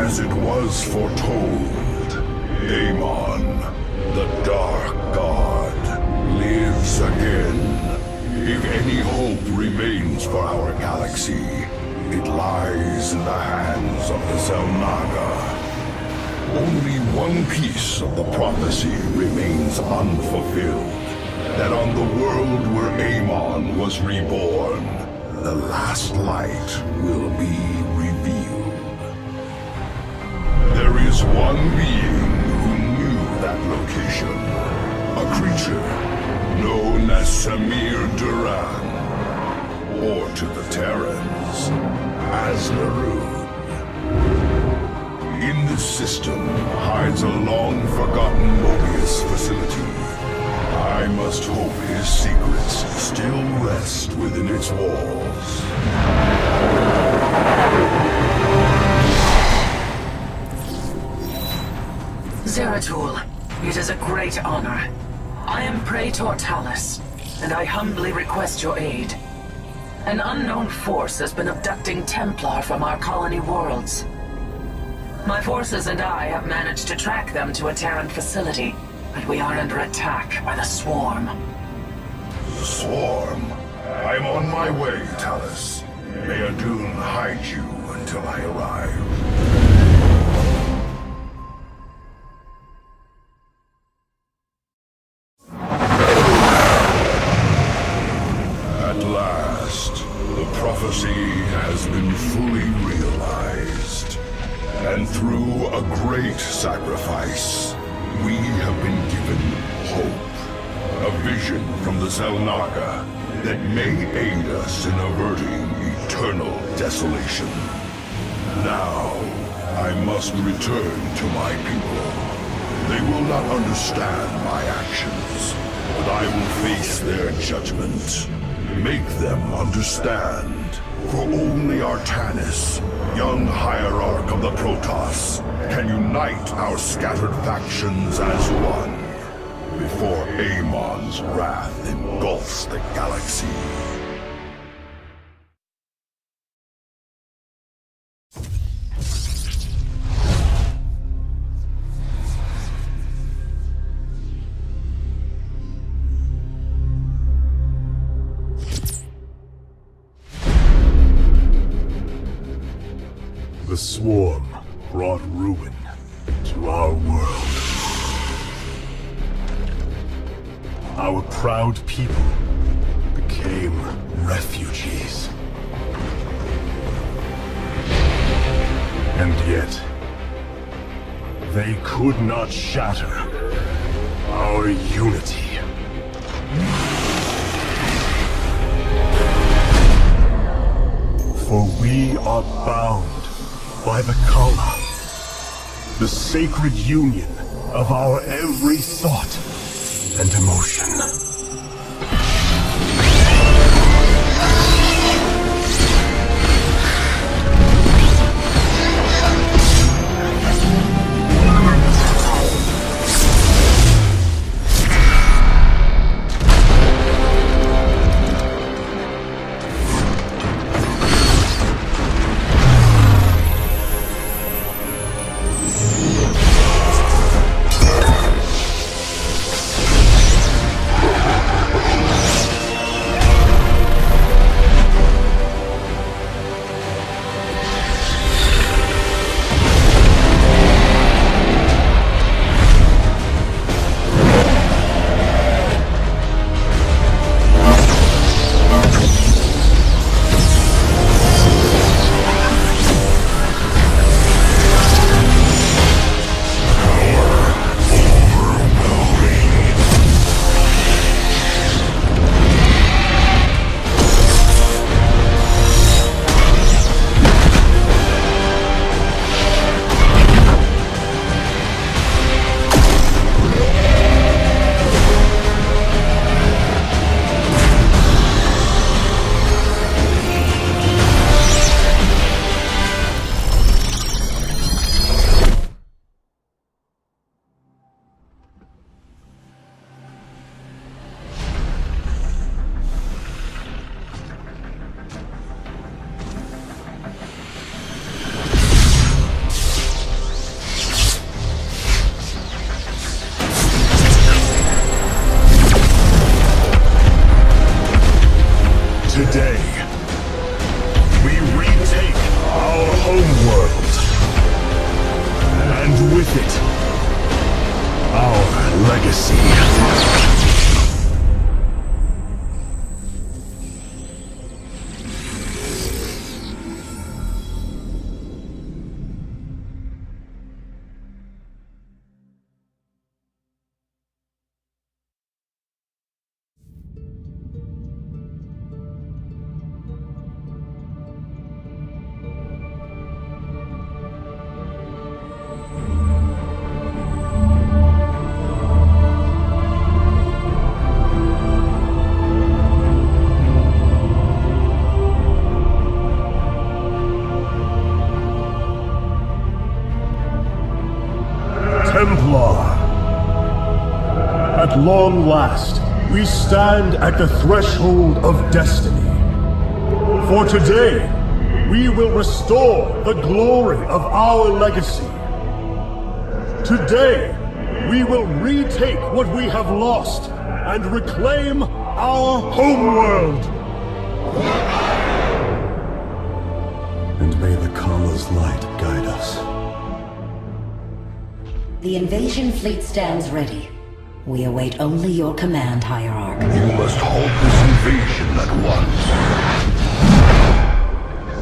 As it was foretold, Amon, the Dark God, lives again. If any hope remains for our galaxy, it lies in the hands of the Xel'Naga. Only one piece of the prophecy remains unfulfilled. That on the world where Amon was reborn, the last light will be revealed. There is one being who knew that location. A creature known as Samir Duran, or to the Terrans, as Narud. In this system hides a long-forgotten Mobius facility. I must hope his secrets still rest within its walls. Zeratul, it is a great honor. I am Praetor Talus, and I humbly request your aid. An unknown force has been abducting Templar from our colony worlds. My forces and I have managed to track them to a Terran facility, but we are under attack by the Swarm. The Swarm? I'm on my way, Talus. May Adun hide you until I arrive. Has been fully realized. And through a great sacrifice, we have been given hope. A vision from the Xel'Naga that may aid us in averting eternal desolation. Now, I must return to my people. They will not understand my actions, but I will face their judgment. Make them understand. For only Artanis, young hierarch of the Protoss, can unite our scattered factions as one, before Amon's wrath engulfs the galaxy. The Swarm brought ruin to our world. Our proud people became refugees. And yet, they could not shatter our unity. For we are bound by the Khala, the sacred union of our every thought and emotion. Today, we retake our homeworld. And with it, our legacy. At long last, we stand at the threshold of destiny. For today, we will restore the glory of our legacy. Today, we will retake what we have lost and reclaim our homeworld. And may the Khala's light guide us. The invasion fleet stands ready. We await only your command, Hierarch. You must halt this invasion at once.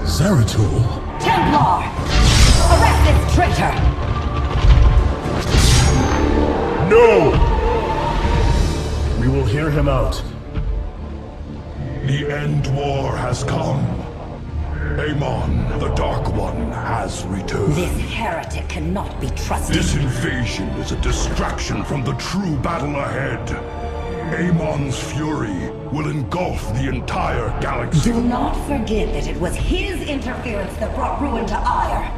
Zeratul? Templar! Arrest this traitor! No! We will hear him out. The end war has come. Amon, the Dark One, has returned. This heretic cannot be trusted. This invasion is a distraction from the true battle ahead. Amon's fury will engulf the entire galaxy. Do not forget that it was his interference that brought ruin to Aiur.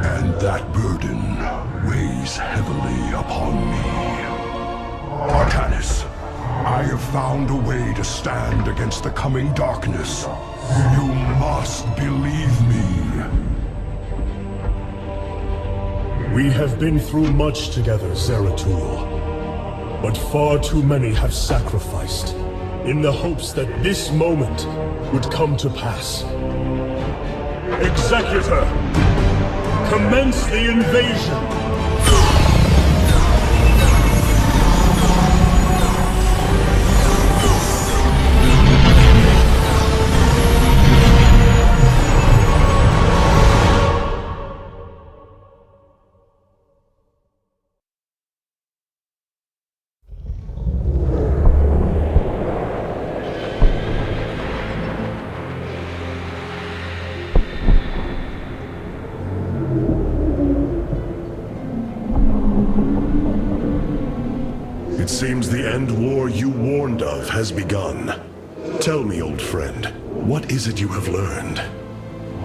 And that burden weighs heavily upon me. Artanis, I have found a way to stand against the coming darkness. You must believe me. We have been through much together, Zeratul. But far too many have sacrificed, in the hopes that this moment would come to pass. Executor! Commence the invasion! It seems the end war you warned of has begun. Tell me, old friend, what is it you have learned?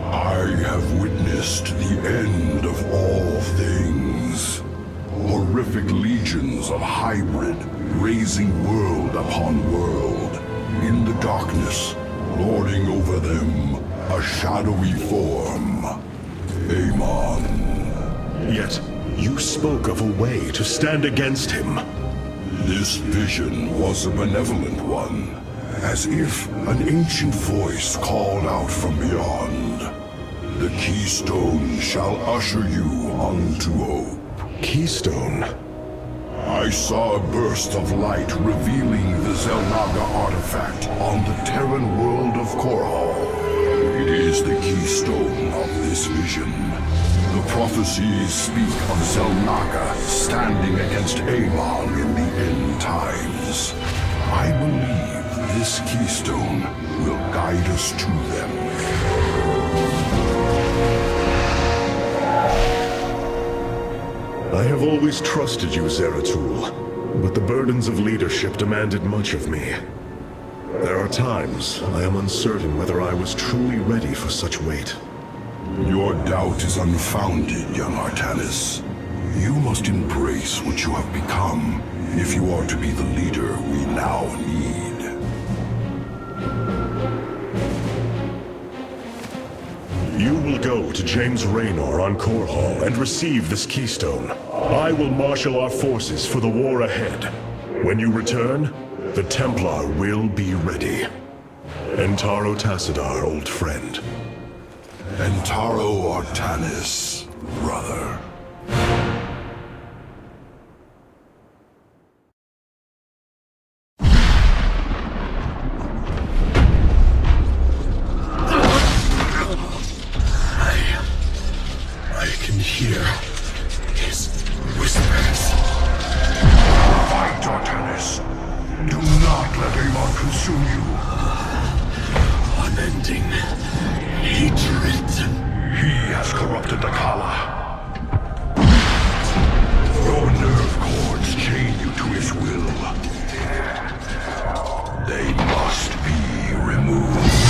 I have witnessed the end of all things. Horrific legions of hybrid, raising world upon world. In the darkness, lording over them, a shadowy form. Amon. Yet, you spoke of a way to stand against him. This vision was a benevolent one, as if an ancient voice called out from beyond. The keystone shall usher you unto hope. Keystone? I saw a burst of light revealing the Xel'Naga artifact on the Terran world of Korhal. It is the keystone of this vision. The prophecies speak of Xel'Naga standing against Amon in the end times. I believe this keystone will guide us to them. I have always trusted you, Zeratul, but the burdens of leadership demanded much of me. There are times I am uncertain whether I was truly ready for such weight. Your doubt is unfounded, young Artanis. You must embrace what you have become if you are to be the leader we now need. You will go to James Raynor on Korhal and receive this keystone. I will marshal our forces for the war ahead. When you return, the Templar will be ready. Entaro Tassadar, old friend. Entaro Artanis, brother. I can hear his whispers. Fight, Artanis. Do not let Amon consume you. Unending hatred. He has corrupted the Khala. Your nerve cords chain you to his will. They must be removed.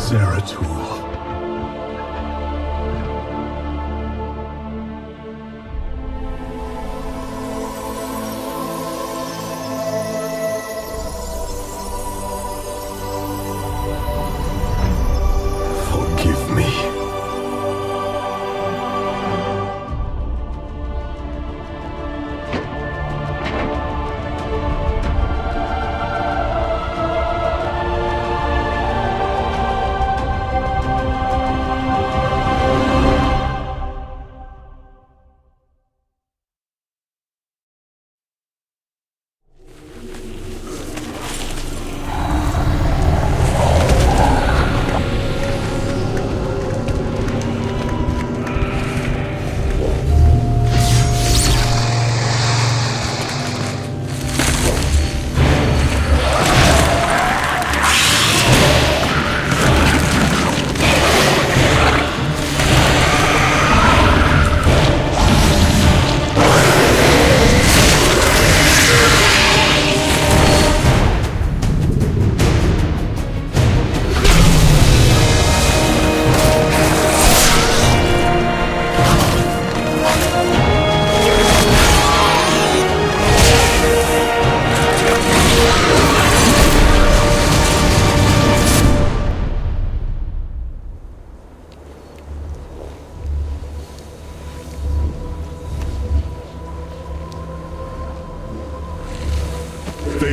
Zeratul. Forgive me.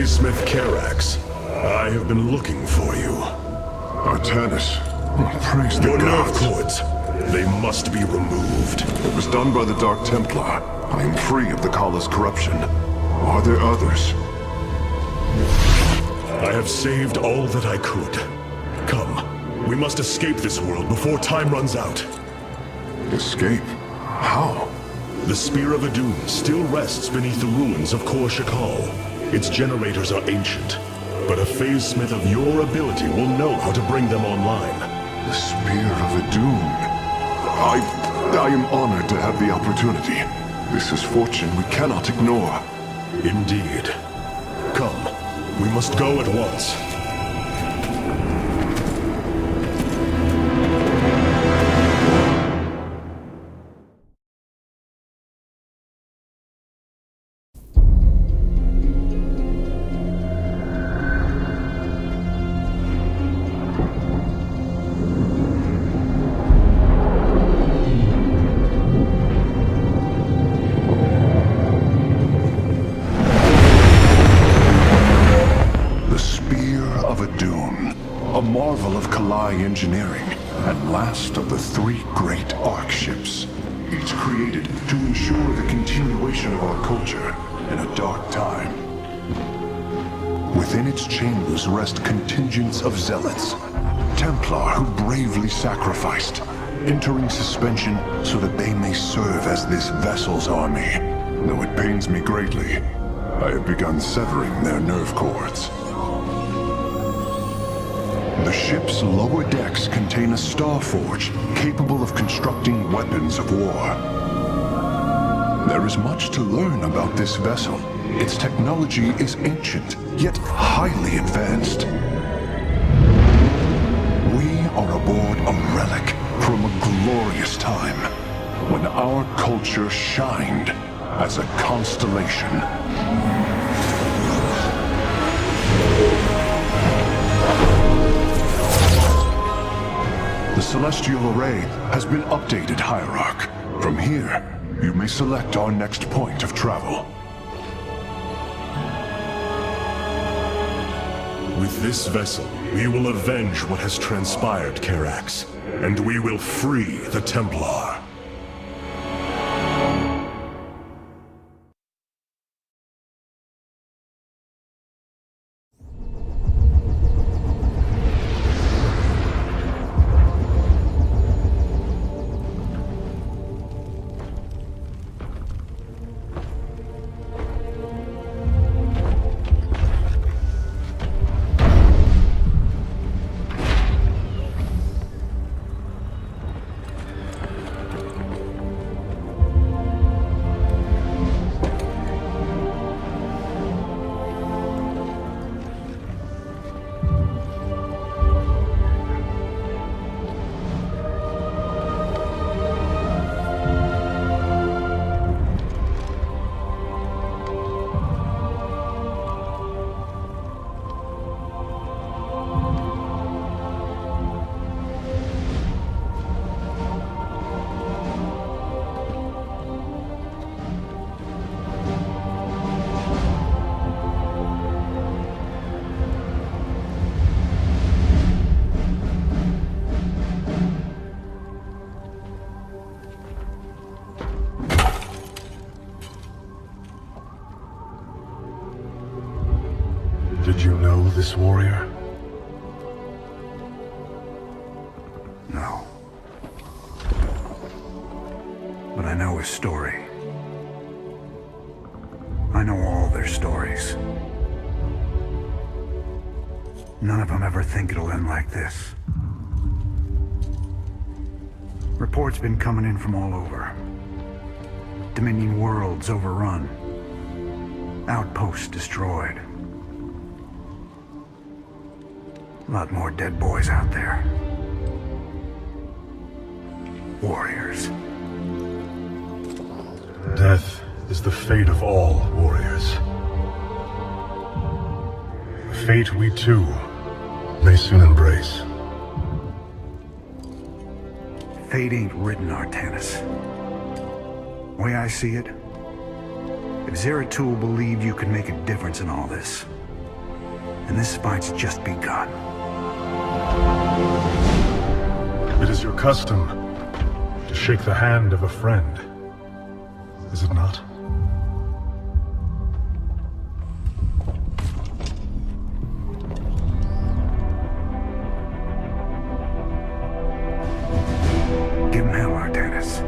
Smith Carax, I have been looking for you. Artanis, praise the Your nerve gods. cords, they must be removed. It was done by the Dark Templar. I am free of the Khala's corruption. Are there others? I have saved all that I could. Come, we must escape this world before time runs out. Escape? How? The Spear of Adun still rests beneath the ruins of Kor Shakal. Its generators are ancient, but a phase smith of your ability will know how to bring them online. The Spear of Adun. I am honored to have the opportunity. This is fortune we cannot ignore. Indeed. Come, we must go at once. Adun, a marvel of Khala engineering, and last of the 3 great Ark ships, each created to ensure the continuation of our culture in a dark time. Within its chambers rest contingents of zealots, Templar who bravely sacrificed, entering suspension so that they may serve as this vessel's army. Though it pains me greatly, I have begun severing their nerve cords. The ship's lower decks contain a star forge capable of constructing weapons of war. There is much to learn about this vessel. Its technology is ancient, yet highly advanced. We are aboard a relic from a glorious time, when our culture shined as a constellation. The Celestial Array has been updated, Hierarch. From here, you may select our next point of travel. With this vessel, we will avenge what has transpired, Karax, and we will free the Templar. Did you know this warrior? No. But I know his story. I know all their stories. None of them ever think it'll end like this. Reports been coming in from all over. Dominion worlds overrun. Outposts destroyed. A lot more dead boys out there. Warriors. Death is the fate of all warriors. A fate we too may soon embrace. Fate ain't written, Artanis. Way I see it, if Zeratul believed you could make a difference in all this, then this fight's just begun. It is your custom to shake the hand of a friend, is it not? Give him hell, Artanis.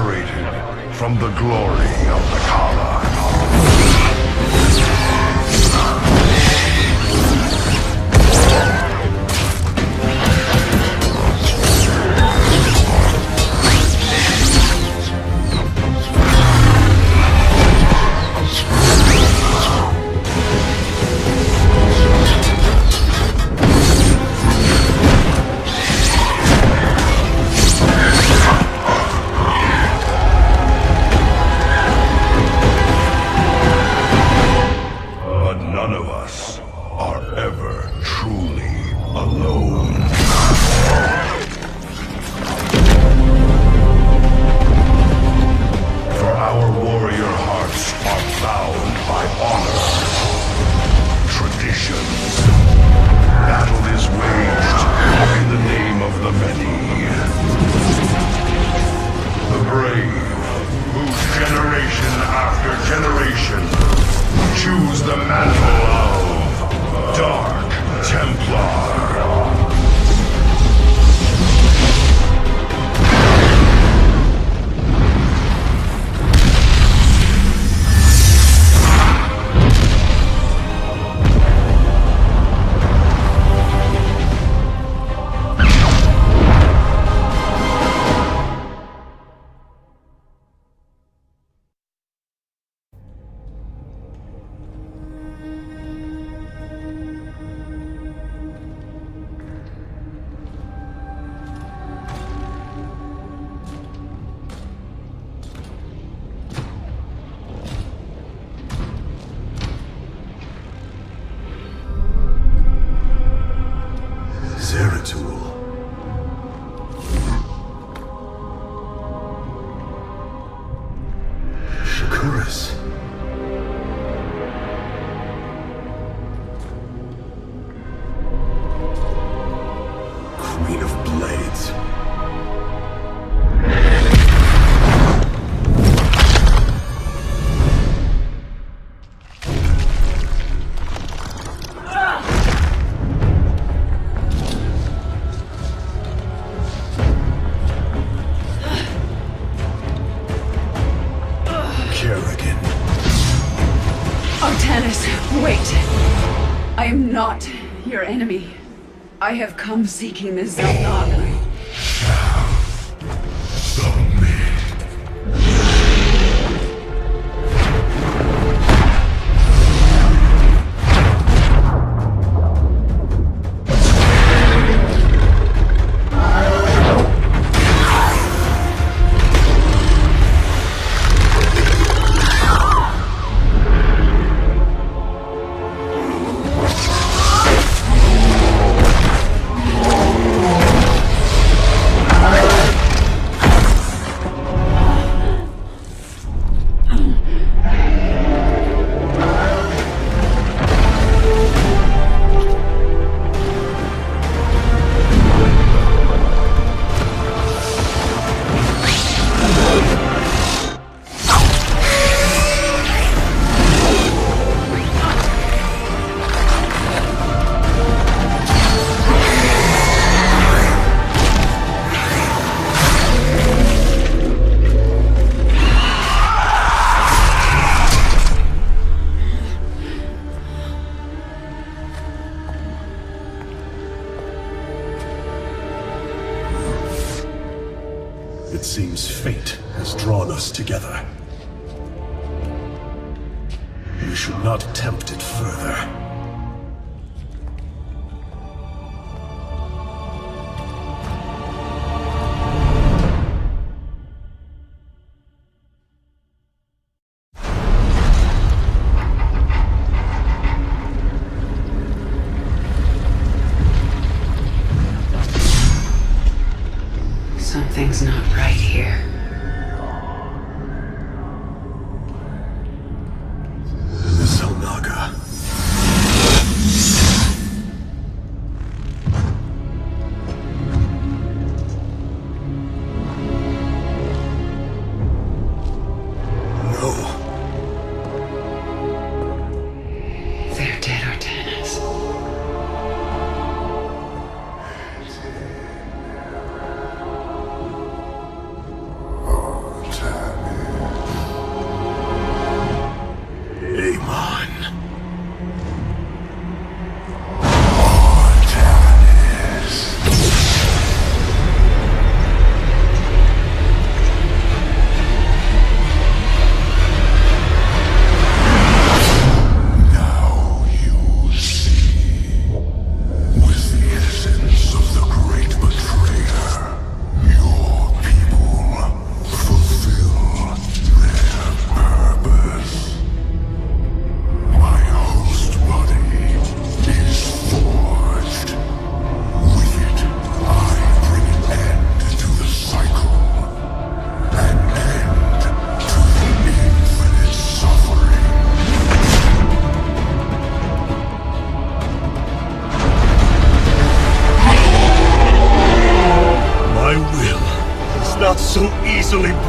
separated from the glory of the Khala. None of us are ever truly alone. For our warrior hearts are bound by honor, traditions. Battle is waged in the name of the many. The brave, whose generation after generation choose the mantle of Dark Templar. Queen of Blades. Wait! I am not your enemy. I have come seeking the Xel'Naga. It seems fate has drawn us together. We should not attempt it further. Something's not right here. The Xel'Naga.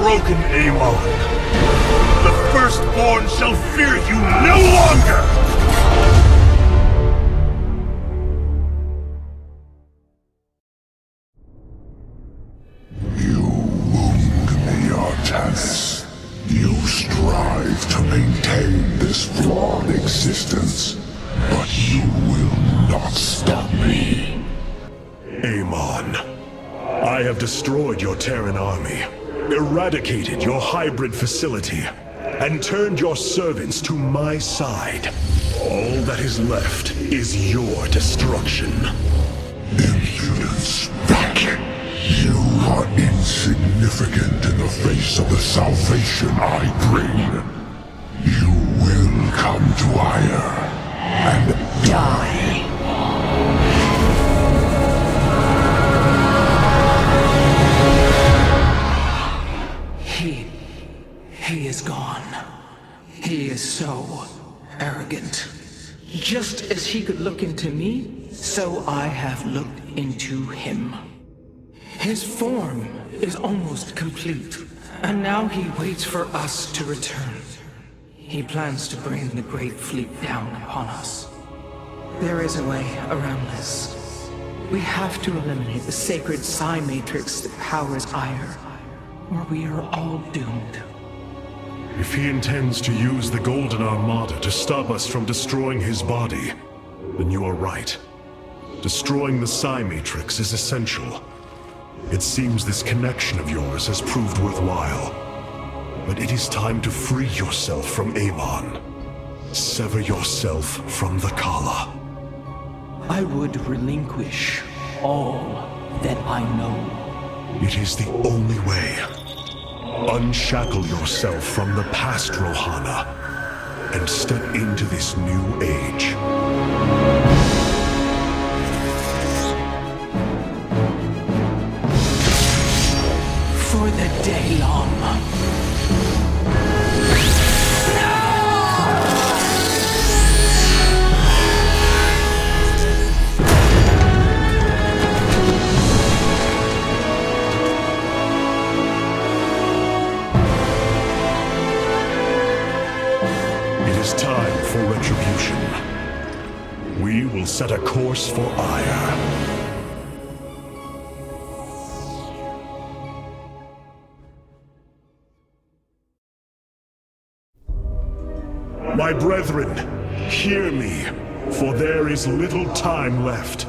broken, Amon. The Firstborn shall fear you no longer! You wound me, Artanis. You strive to maintain this flawed existence, but you will not stop me. Amon, I have destroyed your Terran army, eradicated your hybrid facility, and turned your servants to my side. All that is left is your destruction. Impudence, Vac. You are insignificant in the face of the salvation I bring. You will come to Aiur and die. He is gone. He is so arrogant. Just as he could look into me, so I have looked into him. His form is almost complete, and now he waits for us to return. He plans to bring the Great Fleet down upon us. There is a way around this. We have to eliminate the sacred psi matrix that powers Aiur, or we are all doomed. If he intends to use the Golden Armada to stop us from destroying his body, then you are right. Destroying the psi matrix is essential. It seems this connection of yours has proved worthwhile. But it is time to free yourself from Amon. Sever yourself from the Khala. I would relinquish all that I know. It is the only way. Unshackle yourself from the past, Rohana, and step into this new age. For the day long. Time for retribution. We will set a course for Aiur. My brethren, hear me, for there is little time left.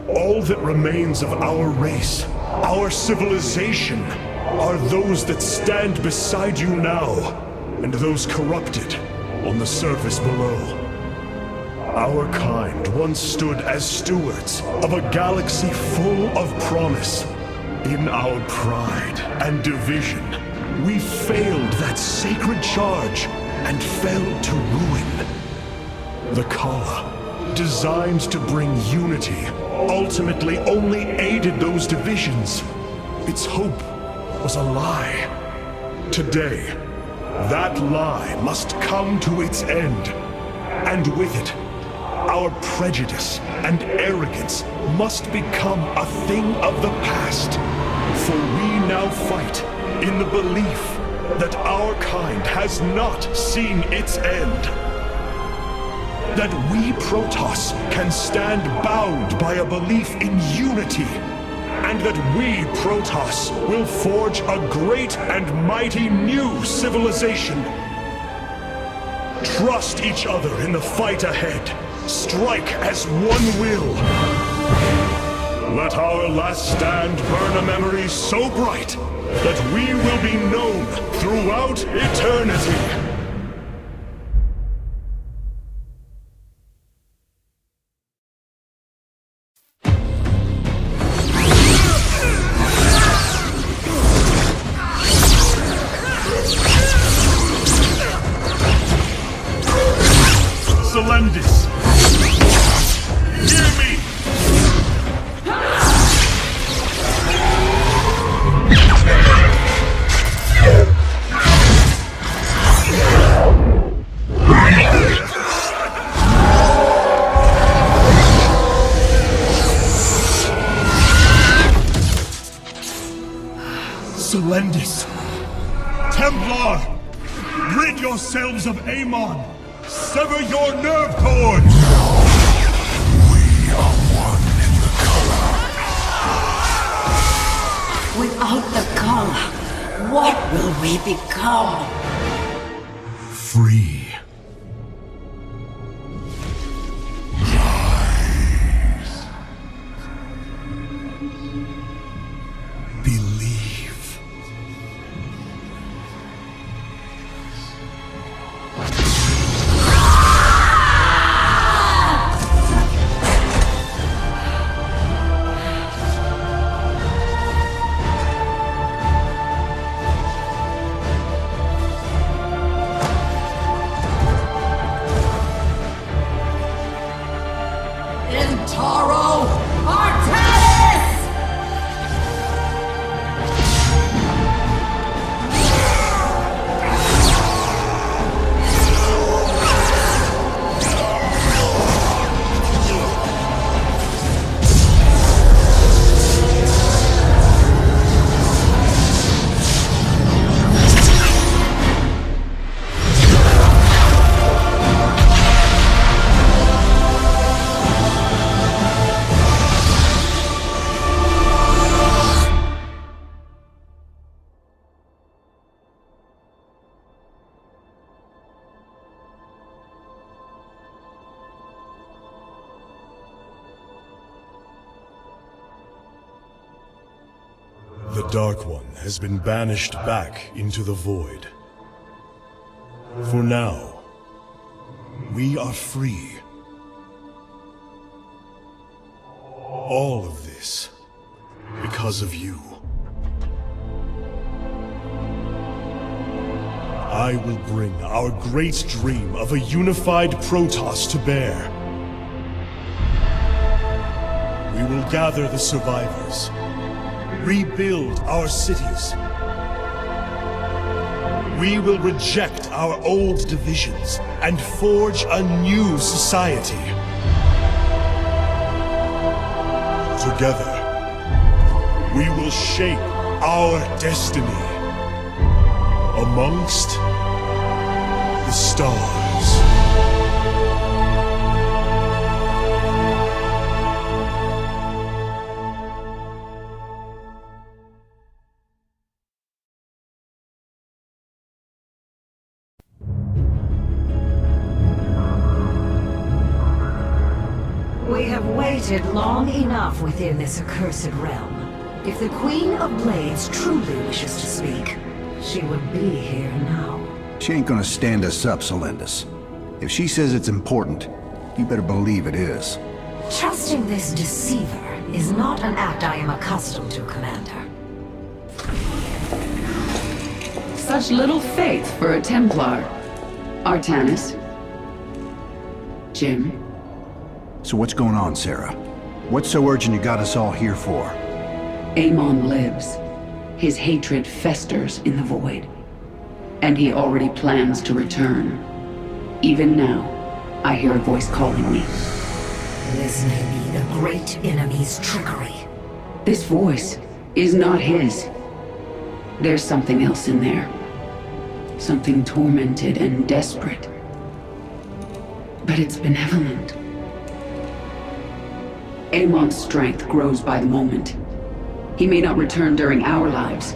All that remains of our race, our civilization, are those that stand beside you now, and those corrupted on the surface below. Our kind once stood as stewards of a galaxy full of promise. In our pride and division, we failed that sacred charge and fell to ruin. The Khala, designed to bring unity, ultimately only aided those divisions. Its hope was a lie. Today, that lie must come to its end, and with it, our prejudice and arrogance must become a thing of the past. For we now fight in the belief that our kind has not seen its end. That we Protoss can stand bound by a belief in unity, and that we, Protoss, will forge a great and mighty new civilization. Trust each other in the fight ahead. Strike as one will. Let our last stand burn a memory so bright that we will be known throughout eternity. Templar! Rid yourselves of Amon! Sever your nerve cords! We are one in the Khala. Without the Khala, what will we become? Free. Rise. Believe. Intaro Artanis! The Dark One has been banished back into the Void. For now, we are free. All of this because of you. I will bring our great dream of a unified Protoss to bear. We will gather the survivors, rebuild our cities. We will reject our old divisions and forge a new society. Together, we will shape our destiny amongst the stars. We have waited long enough within this accursed realm. If the Queen of Blades truly wishes to speak, she would be here now. She ain't gonna stand us up, Solendis. If she says it's important, you better believe it is. Trusting this deceiver is not an act I am accustomed to, Commander. Such little faith for a Templar. Artanis. Jim. So what's going on, Sarah? What's so urgent you got us all here for? Amon lives. His hatred festers in the void. And he already plans to return. Even now, I hear a voice calling me. This may be the great enemy's trickery. This voice is not his. There's something else in there. Something tormented and desperate. But it's benevolent. Amon's strength grows by the moment. He may not return during our lives,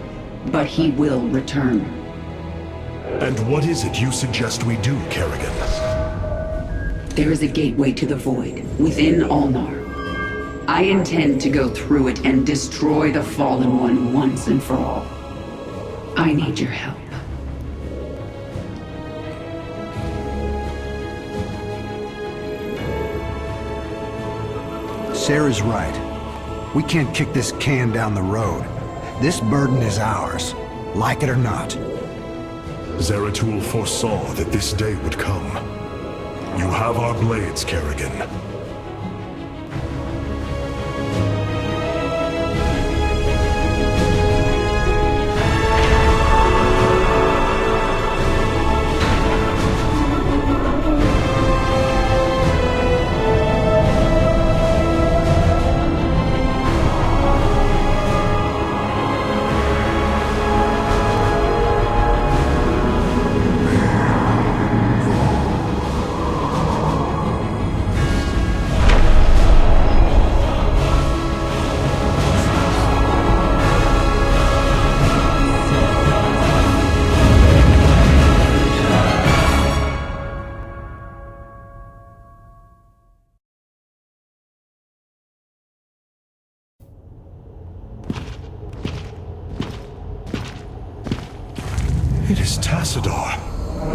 but he will return. And what is it you suggest we do, Kerrigan? There is a gateway to the void, within Ulnar. I intend to go through it and destroy the Fallen One once and for all. I need your help. Sarah's right. We can't kick this can down the road. This burden is ours, like it or not. Zeratul foresaw that this day would come. You have our blades, Kerrigan.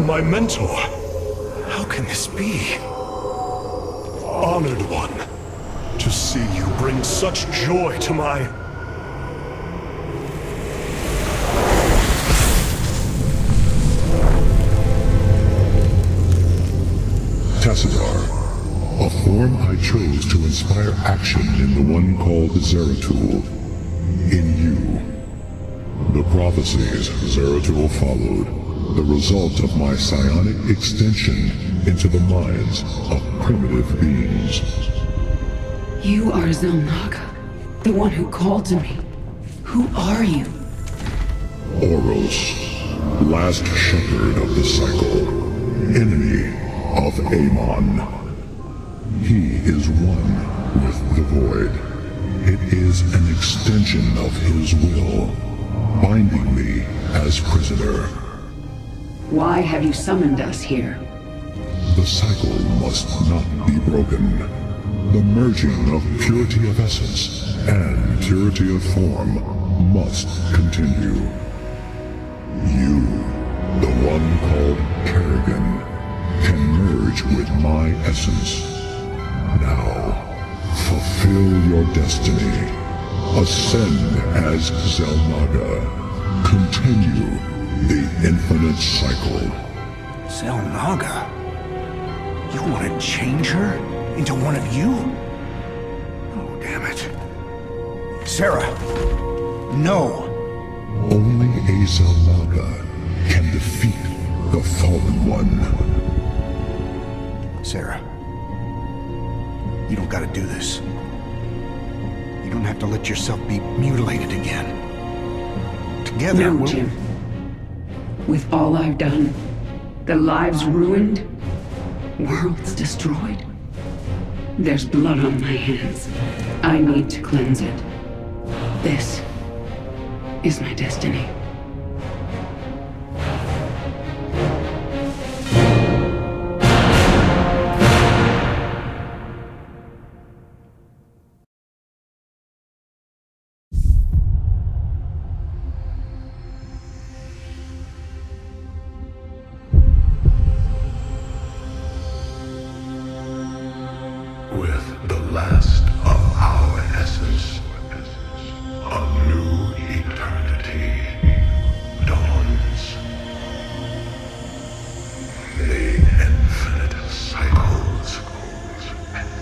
my mentor. How can this be? Honored one. To see you bring such joy to my... Tassadar, a form I chose to inspire action in the one called Zeratul. In you. The prophecies Zeratul followed, the result of my psionic extension into the minds of primitive beings. You are Xel'Naga, the one who called to me. Who are you? Oros, last shepherd of the cycle, enemy of Amon. He is one with the void. It is an extension of his will, binding me as prisoner. Why have you summoned us here? The cycle must not be broken. The merging of purity of essence and purity of form must continue. You, the one called Kerrigan, can merge with my essence. Now, fulfill your destiny. Ascend as Xel'Naga. Continue the infinite cycle. Xel'Naga? You want to change her into one of you? Oh, damn it. Sarah, no. Only a Xel'Naga can defeat the Fallen One. Sarah, you don't gotta do this. You don't have to let yourself be mutilated again. Together, No, Jim. With all I've done, the lives ruined, worlds destroyed, there's blood on my hands. I need to cleanse it. This is my destiny. With the last of our essence, a new eternity dawns. The infinite cycles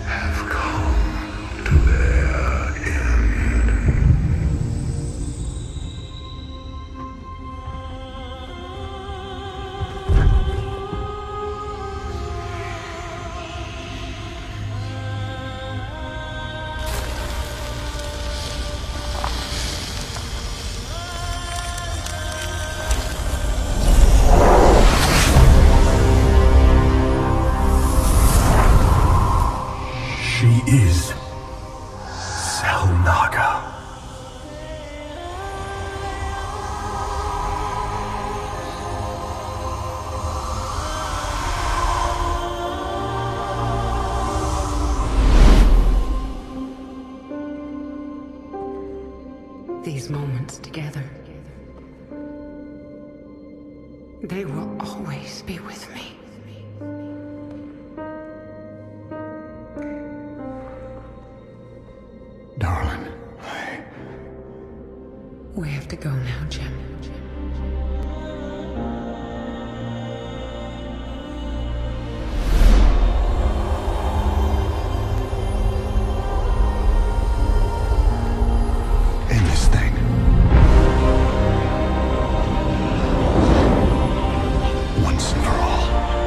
have come to their end. She is... Xel'Naga. These moments together, they will always be with me. darling. We have to go now, Jim. End this thing. Once and for all.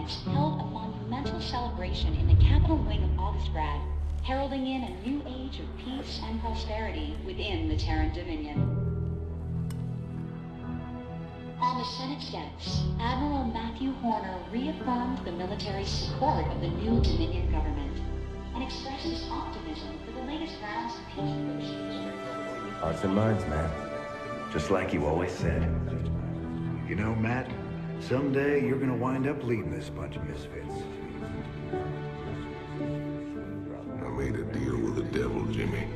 Alliance held a monumental celebration in the Capitol wing of Augustgrad, heralding in a new age of peace and prosperity within the Terran Dominion. On the Senate steps, Admiral Matthew Horner reaffirmed the military's support of the new Dominion government and expressed his optimism for the latest rounds of peace negotiations. Hearts and minds, man. Just like you always said. You know, Matt, someday you're gonna wind up leading this bunch of misfits. I made a deal with the devil, Jimmy.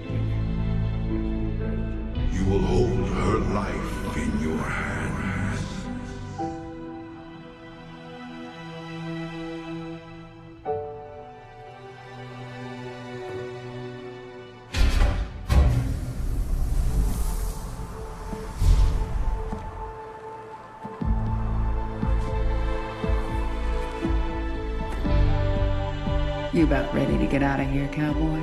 You will hold her life in your hands. You about ready to get out of here, cowboy?